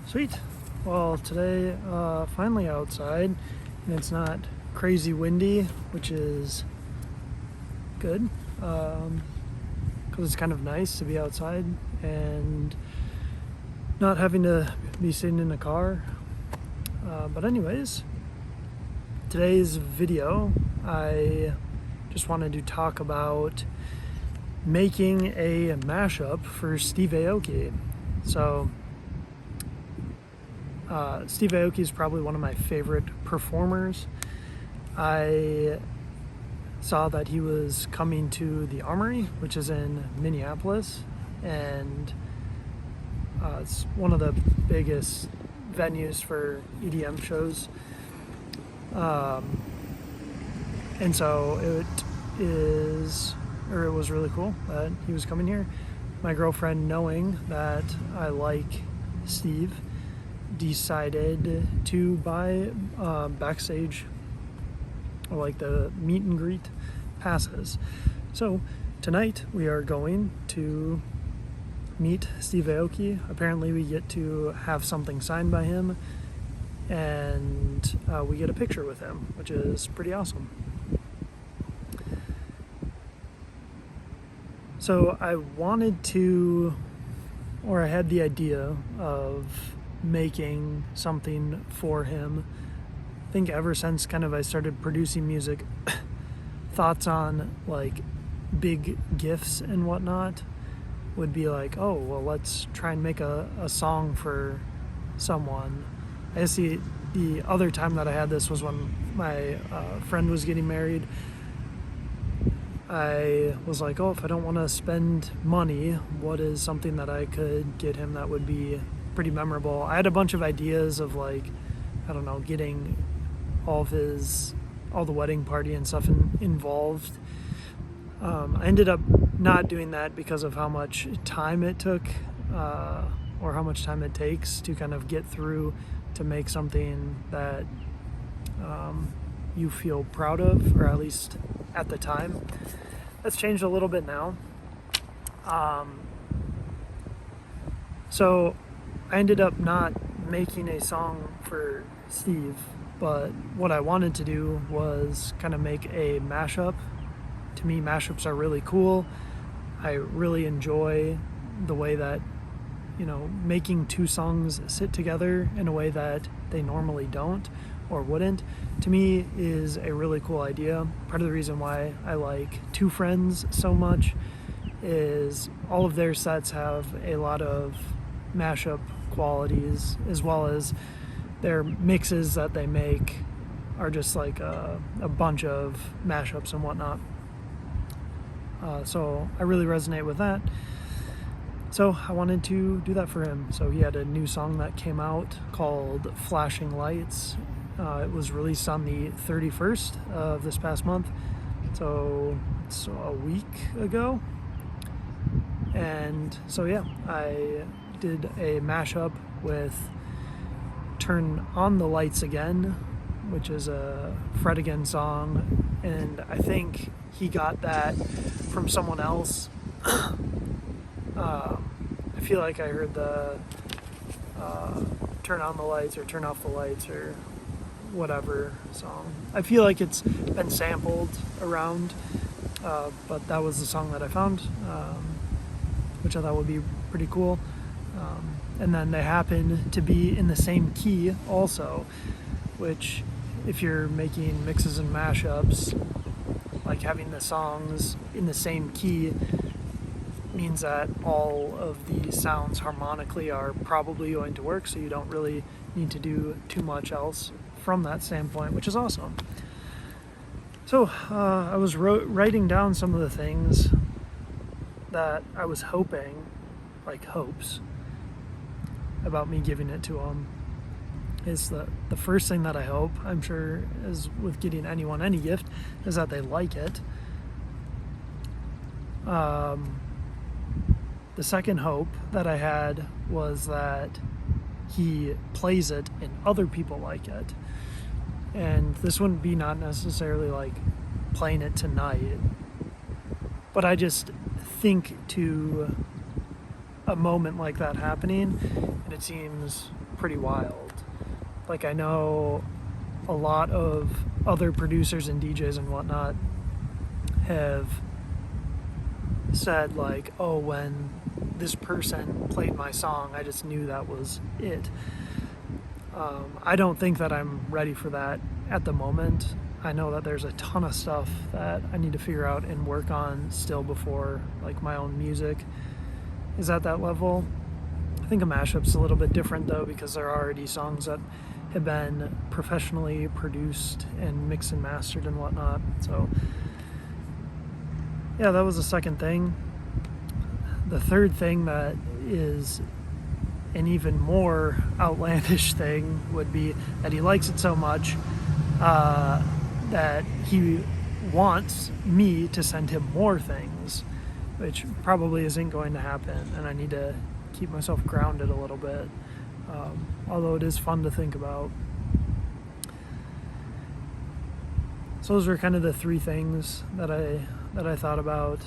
Sweet. Well, today, finally outside, and it's not crazy windy, which is good, because it's kind of nice to be outside and not having to be sitting in a car. But anyways, today's video, I just wanted to talk about making a mashup for Steve Aoki. So, Steve Aoki is probably one of my favorite performers. I saw that he was coming to the Armory, which is in Minneapolis, and it's one of the biggest venues for EDM shows. And so it was really cool that he was coming here. My girlfriend, knowing that I like Steve, decided to buy backstage, or like the meet and greet passes. So tonight we are going to meet Steve Aoki. Apparently we get to have something signed by him, and we get a picture with him, which is pretty awesome. So I had the idea of making something for him. I think ever since kind of I started producing music, thoughts on like big gifts and whatnot would be like, oh, well, let's try and make a song for someone. I guess the other time that I had this was when my friend was getting married. I was like, oh, if I don't want to spend money, what is something that I could get him that would be pretty memorable? I had a bunch of ideas of like, I don't know, getting all the wedding party and stuff involved. I ended up not doing that because of how much time it took, or how much time it takes to kind of get through to make something that you feel proud of, or at least at the time. That's changed a little bit now. So I ended up not making a song for Steve, but what I wanted to do was kind of make a mashup. To me, mashups are really cool. I really enjoy the way that, making two songs sit together in a way that they normally don't or wouldn't, to me is a really cool idea. Part of the reason why I like Two Friends so much is all of their sets have a lot of mashup qualities, as well as their mixes that they make are just like a bunch of mashups and whatnot. So I really resonate with that. So I wanted to do that for him. So he had a new song that came out called Flashing Lights. It was released on the 31st of this past month. So it's a week ago. And so yeah, I did a mashup with Turn on the Lights Again, which is a Fred Again song, and I think he got that from someone else. I feel like I heard the Turn on the Lights or Turn off the lights or whatever song. I feel like it's been sampled around, but that was the song that I found, which I thought would be pretty cool. And then they happen to be in the same key also, which if you're making mixes and mashups, like having the songs in the same key means that all of the sounds harmonically are probably going to work, so you don't really need to do too much else from that standpoint, which is awesome. So I was writing down some of the things that I was hoping, like hopes, about me giving it to him. Is the first thing that I hope, I'm sure, is with getting anyone any gift, is that they like it. The second hope that I had was that he plays it and other people like it. And this wouldn't be not necessarily like playing it tonight, but I just think to a moment like that happening, and it seems pretty wild. Like, I know a lot of other producers and DJs and whatnot have said, like, oh, when this person played my song, I just knew that was it. I don't think that I'm ready for that at the moment. I know that there's a ton of stuff that I need to figure out and work on still before, like, my own music is at that level. I think a mashup's a little bit different, though, because there are already songs that have been professionally produced and mixed and mastered and whatnot. So yeah, that was the second thing. The third thing that is an even more outlandish thing would be that he likes it so much that he wants me to send him more things, which probably isn't going to happen, and I need to keep myself grounded a little bit, although it is fun to think about. So those were kind of the three things that I thought about.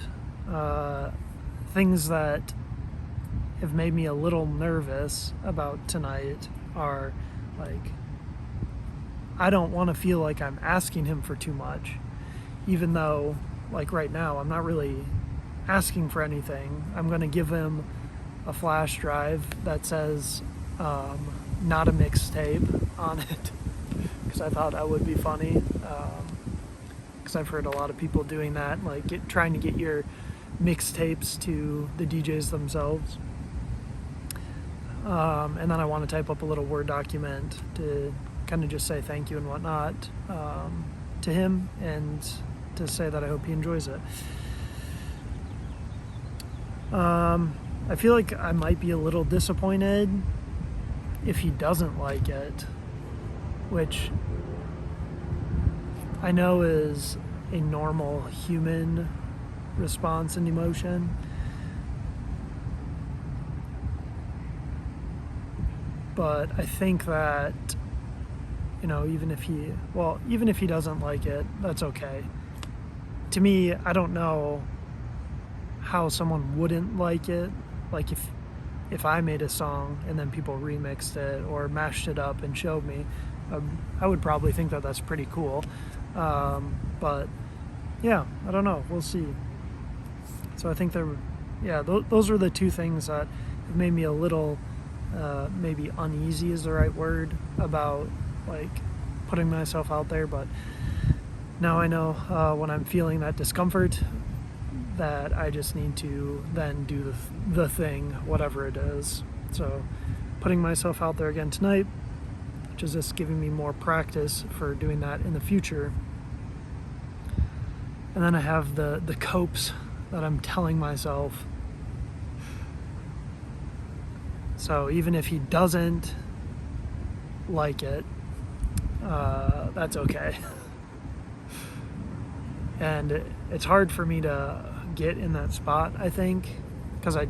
Things that have made me a little nervous about tonight are, like, I don't want to feel like I'm asking him for too much, even though, like, right now I'm not really asking for anything. I'm going to give him a flash drive that says not a mixtape on it, because I thought that would be funny, because I've heard a lot of people doing that, like trying to get your mixtapes to the DJs themselves. And then I want to type up a little Word document to kind of just say thank you and whatnot to him, and to say that I hope he enjoys it. I feel like I might be a little disappointed if he doesn't like it, which I know is a normal human response and emotion. But I think that, you know, even if he doesn't like it, that's okay. To me, I don't know how someone wouldn't like it. Like, if I made a song and then people remixed it or mashed it up and showed me, I would probably think that that's pretty cool. But yeah, I don't know. We'll see. So I think those are the two things that have made me a little, maybe uneasy is the right word, about, like, putting myself out there. But now I know when I'm feeling that discomfort, that I just need to then do the thing, whatever it is. So putting myself out there again tonight, which is just giving me more practice for doing that in the future. And then I have the copes that I'm telling myself. So even if he doesn't like it, that's okay. And it's hard for me to get in that spot, I think, because I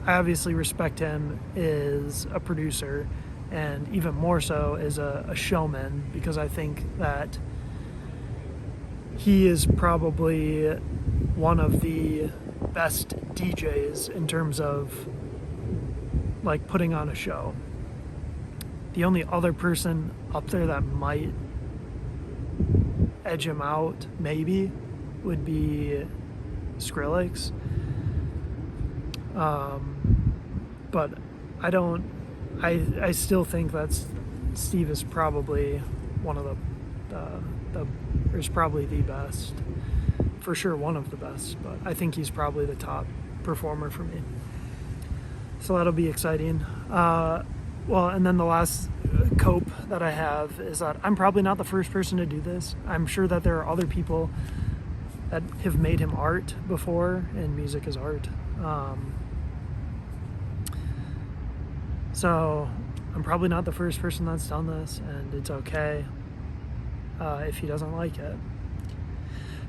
obviously respect him as a producer, and even more so as a showman, because I think that he is probably one of the best DJs in terms of, like, putting on a show. The only other person up there that might edge him out, maybe, would be Skrillex. But I still think that Steve is probably one of is probably the best. For sure one of the best, but I think he's probably the top performer for me. So that'll be exciting. Well, and then the last cope that I have is that I'm probably not the first person to do this. I'm sure that there are other people that have made him art before, and music is art. So I'm probably not the first person that's done this, and it's okay if he doesn't like it.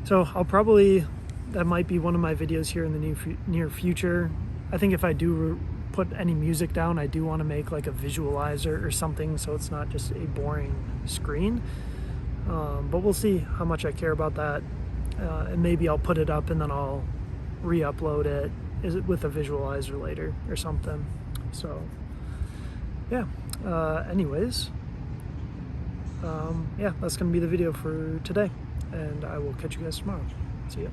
So that might be one of my videos here in the near future. I think if I do put any music down, I do want to make like a visualizer or something, so it's not just a boring screen. But we'll see how much I care about that. And maybe I'll put it up and then I'll re-upload it with a visualizer later or something. So yeah, anyways, yeah, that's gonna be the video for today, and I will catch you guys tomorrow. See ya.